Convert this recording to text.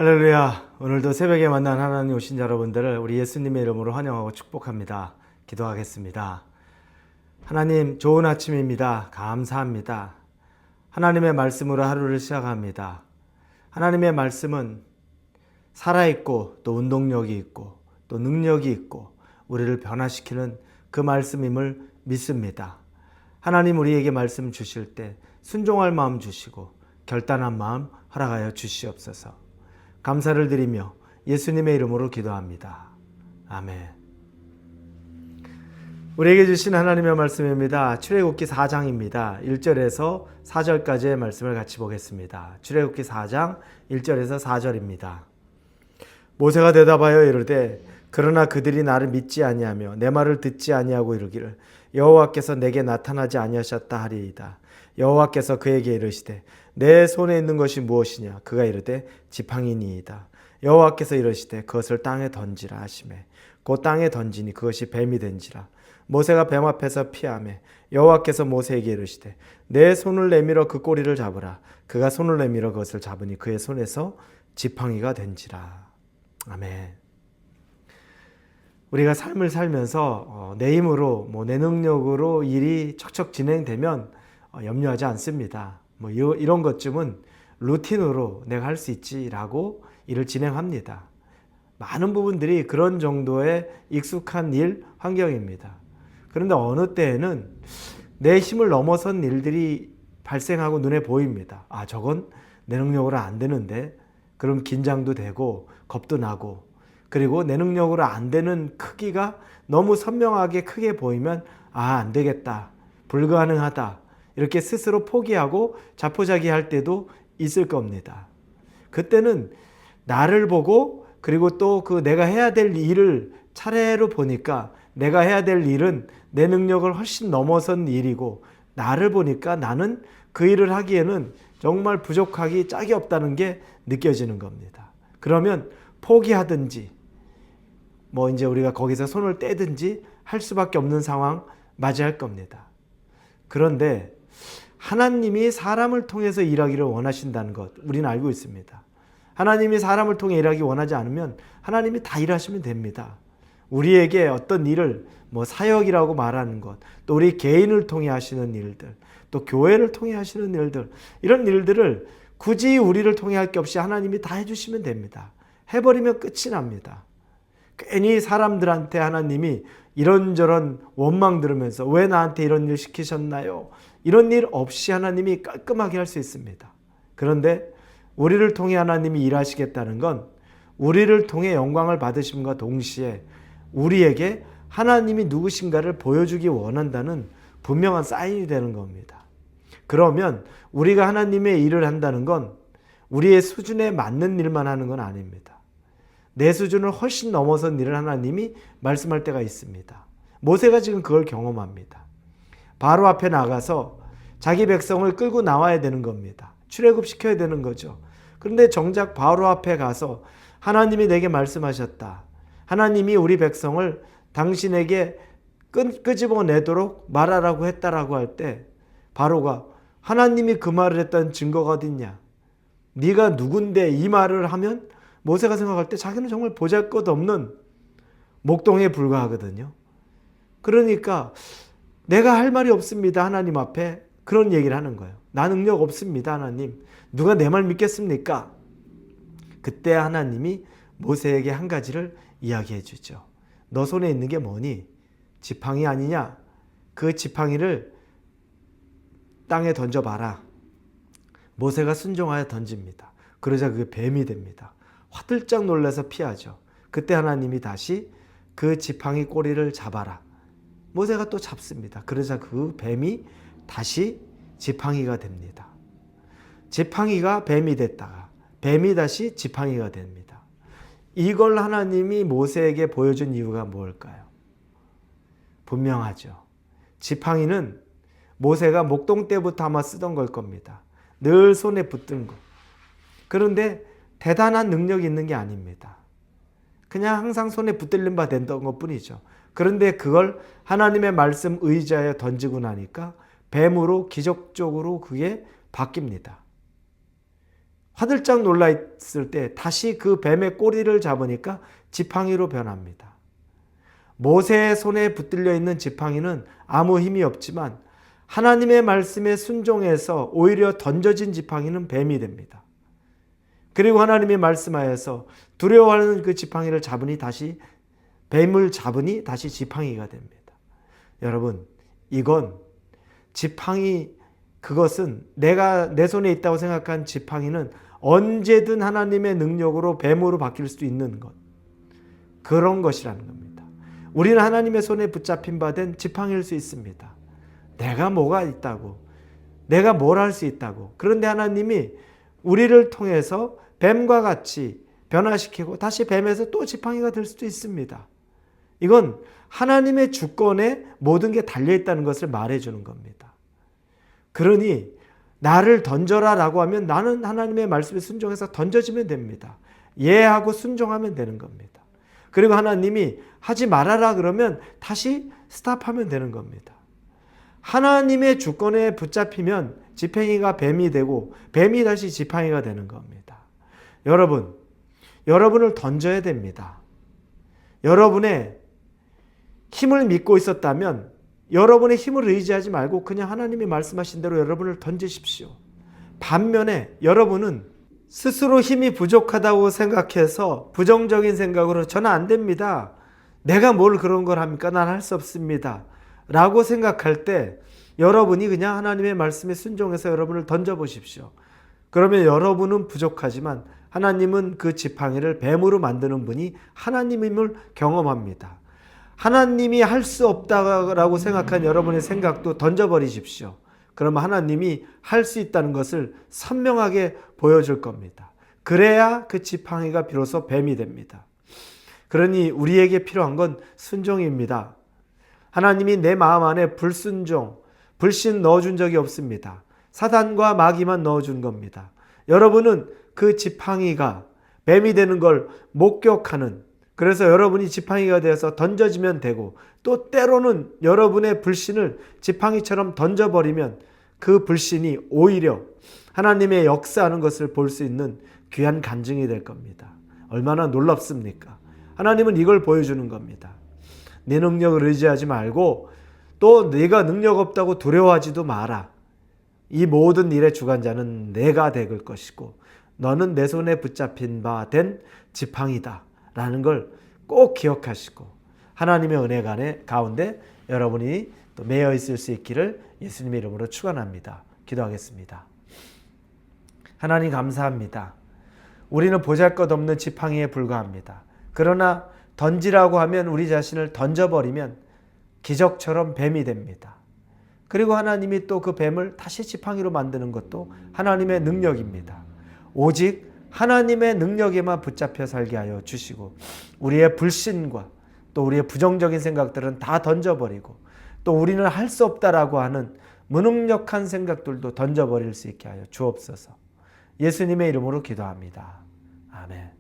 할렐루야. 오늘도 새벽에 만난 하나님 오신 여러분들을 우리 예수님의 이름으로 환영하고 축복합니다. 기도하겠습니다. 하나님, 좋은 아침입니다. 감사합니다. 하나님의 말씀으로 하루를 시작합니다. 하나님의 말씀은 살아있고 또 운동력이 있고 또 능력이 있고 우리를 변화시키는 그 말씀임을 믿습니다. 하나님, 우리에게 말씀 주실 때 순종할 마음 주시고 결단한 마음 허락하여 주시옵소서. 감사를 드리며 예수님의 이름으로 기도합니다. 아멘. 우리에게 주신 하나님의 말씀입니다. 출애굽기 4장입니다. 1절에서 4절까지의 말씀을 같이 보겠습니다. 출애굽기 4장 1절에서 4절입니다. 모세가 대답하여 이르되 그러나 그들이 나를 믿지 아니하며 내 말을 듣지 아니하고 이르기를 여호와께서 내게 나타나지 아니하셨다 하리이다. 여호와께서 그에게 이르시되 내 손에 있는 것이 무엇이냐? 그가 이르되 지팡이니이다. 여호와께서 이르시되 그것을 땅에 던지라 하시매 곧 땅에 던지니 그것이 뱀이 된지라. 모세가 뱀 앞에서 피하매 여호와께서 모세에게 이르시되 내 손을 내밀어 그 꼬리를 잡으라. 그가 손을 내밀어 그것을 잡으니 그의 손에서 지팡이가 된지라. 아멘. 우리가 삶을 살면서 내 힘으로 내 능력으로 일이 척척 진행되면 염려하지 않습니다. 이런 것쯤은 루틴으로 내가 할 수 있지라고 일을 진행합니다. 많은 부분들이 그런 정도의 익숙한 일 환경입니다. 그런데 어느 때에는 내 힘을 넘어선 일들이 발생하고 눈에 보입니다. 아, 저건 내 능력으로 안 되는데. 그럼 긴장도 되고 겁도 나고, 그리고 내 능력으로 안 되는 크기가 너무 선명하게 크게 보이면 안 되겠다, 불가능하다, 이렇게 스스로 포기하고 자포자기할 때도 있을 겁니다. 그때는 나를 보고 그리고 또 그 내가 해야 될 일을 차례로 보니까 내가 해야 될 일은 내 능력을 훨씬 넘어선 일이고, 나를 보니까 나는 그 일을 하기에는 정말 부족하기 짝이 없다는 게 느껴지는 겁니다. 그러면 포기하든지 이제 우리가 거기서 손을 떼든지 할 수밖에 없는 상황 맞이할 겁니다. 그런데 하나님이 사람을 통해서 일하기를 원하신다는 것 우리는 알고 있습니다. 하나님이 사람을 통해 일하기 원하지 않으면 하나님이 다 일하시면 됩니다. 우리에게 어떤 일을 사역이라고 말하는 것, 또 우리 개인을 통해 하시는 일들, 또 교회를 통해 하시는 일들, 이런 일들을 굳이 우리를 통해 할 게 없이 하나님이 다 해주시면 됩니다. 해버리면 끝이 납니다. 괜히 사람들한테 하나님이 이런저런 원망 들으면서 왜 나한테 이런 일 시키셨나요? 이런 일 없이 하나님이 깔끔하게 할 수 있습니다. 그런데 우리를 통해 하나님이 일하시겠다는 건 우리를 통해 영광을 받으심과 동시에 우리에게 하나님이 누구신가를 보여주기 원한다는 분명한 사인이 되는 겁니다. 그러면 우리가 하나님의 일을 한다는 건 우리의 수준에 맞는 일만 하는 건 아닙니다. 내 수준을 훨씬 넘어선 일을 하나님이 말씀할 때가 있습니다. 모세가 지금 그걸 경험합니다. 바로 앞에 나가서 자기 백성을 끌고 나와야 되는 겁니다. 출애굽시켜야 되는 거죠. 그런데 정작 바로 앞에 가서 하나님이 내게 말씀하셨다. 하나님이 우리 백성을 당신에게 끄집어내도록 말하라고 했다라고 할 때 바로가 하나님이 그 말을 했다는 증거가 어딨냐? 네가 누군데 이 말을 하면 모세가 생각할 때 자기는 정말 보잘것없는 목동에 불과하거든요. 그러니까 내가 할 말이 없습니다, 하나님 앞에. 그런 얘기를 하는 거예요. 나 능력 없습니다, 하나님. 누가 내 말 믿겠습니까? 그때 하나님이 모세에게 한 가지를 이야기해 주죠. 너 손에 있는 게 뭐니? 지팡이 아니냐? 그 지팡이를 땅에 던져봐라. 모세가 순종하여 던집니다. 그러자 그게 뱀이 됩니다. 화들짝 놀라서 피하죠. 그때 하나님이 다시 그 지팡이 꼬리를 잡아라. 모세가 또 잡습니다. 그러자 그 뱀이 다시 지팡이가 됩니다. 지팡이가 뱀이 됐다가 뱀이 다시 지팡이가 됩니다. 이걸 하나님이 모세에게 보여준 이유가 뭘까요? 분명하죠. 지팡이는 모세가 목동 때부터 아마 쓰던 걸 겁니다. 늘 손에 붙든 거. 그런데 대단한 능력이 있는 게 아닙니다. 그냥 항상 손에 붙들린 바 됐던 것 뿐이죠. 그런데 그걸 하나님의 말씀 의지하여 던지고 나니까 뱀으로 기적적으로 그게 바뀝니다. 화들짝 놀라 있을 때 다시 그 뱀의 꼬리를 잡으니까 지팡이로 변합니다. 모세의 손에 붙들려 있는 지팡이는 아무 힘이 없지만 하나님의 말씀에 순종해서 오히려 던져진 지팡이는 뱀이 됩니다. 그리고 하나님이 말씀하여서 두려워하는 그 지팡이를 잡으니 다시 뱀을 잡으니 다시 지팡이가 됩니다. 여러분, 이건 지팡이, 그것은 내가 내 손에 있다고 생각한 지팡이는 언제든 하나님의 능력으로 뱀으로 바뀔 수 있는 것, 그런 것이라는 겁니다. 우리는 하나님의 손에 붙잡힌 바 된 지팡이일 수 있습니다. 내가 뭐가 있다고, 내가 뭘 할 수 있다고. 그런데 하나님이 우리를 통해서 뱀과 같이 변화시키고 다시 뱀에서 또 지팡이가 될 수도 있습니다. 이건 하나님의 주권에 모든 게 달려있다는 것을 말해주는 겁니다. 그러니 나를 던져라 라고 하면 나는 하나님의 말씀에 순종해서 던져지면 됩니다. 예하고 순종하면 되는 겁니다. 그리고 하나님이 하지 말아라 그러면 다시 스탑하면 되는 겁니다. 하나님의 주권에 붙잡히면 지팡이가 뱀이 되고 뱀이 다시 지팡이가 되는 겁니다. 여러분을 던져야 됩니다. 여러분의 힘을 믿고 있었다면 여러분의 힘을 의지하지 말고 그냥 하나님이 말씀하신 대로 여러분을 던지십시오. 반면에 여러분은 스스로 힘이 부족하다고 생각해서 부정적인 생각으로 저는 안 됩니다. 내가 뭘 그런 걸 합니까? 난 할 수 없습니다. 라고 생각할 때 여러분이 그냥 하나님의 말씀에 순종해서 여러분을 던져보십시오. 그러면 여러분은 부족하지만 하나님은 그 지팡이를 뱀으로 만드는 분이 하나님임을 경험합니다. 하나님이 할 수 없다라고 생각한 여러분의 생각도 던져버리십시오. 그러면 하나님이 할 수 있다는 것을 선명하게 보여줄 겁니다. 그래야 그 지팡이가 비로소 뱀이 됩니다. 그러니 우리에게 필요한 건 순종입니다. 하나님이 내 마음 안에 불신 넣어준 적이 없습니다. 사단과 마귀만 넣어준 겁니다. 여러분은 그 지팡이가 뱀이 되는 걸 목격하는, 그래서 여러분이 지팡이가 되어서 던져지면 되고, 또 때로는 여러분의 불신을 지팡이처럼 던져버리면 그 불신이 오히려 하나님의 역사하는 것을 볼 수 있는 귀한 간증이 될 겁니다. 얼마나 놀랍습니까? 하나님은 이걸 보여주는 겁니다. 내 능력을 의지하지 말고 또 네가 능력 없다고 두려워하지도 마라. 이 모든 일의 주관자는 내가 될 것이고 너는 내 손에 붙잡힌 바 된 지팡이다 라는 걸 꼭 기억하시고 하나님의 은혜 가운데 여러분이 또 매여 있을 수 있기를 예수님의 이름으로 축원합니다. 기도하겠습니다. 하나님 감사합니다. 우리는 보잘것없는 지팡이에 불과합니다. 그러나 던지라고 하면 우리 자신을 던져버리면 기적처럼 뱀이 됩니다. 그리고 하나님이 또 그 뱀을 다시 지팡이로 만드는 것도 하나님의 능력입니다. 오직 하나님의 능력에만 붙잡혀 살게 하여 주시고 우리의 불신과 또 우리의 부정적인 생각들은 다 던져버리고 또 우리는 할 수 없다라고 하는 무능력한 생각들도 던져버릴 수 있게 하여 주옵소서. 예수님의 이름으로 기도합니다. 아멘.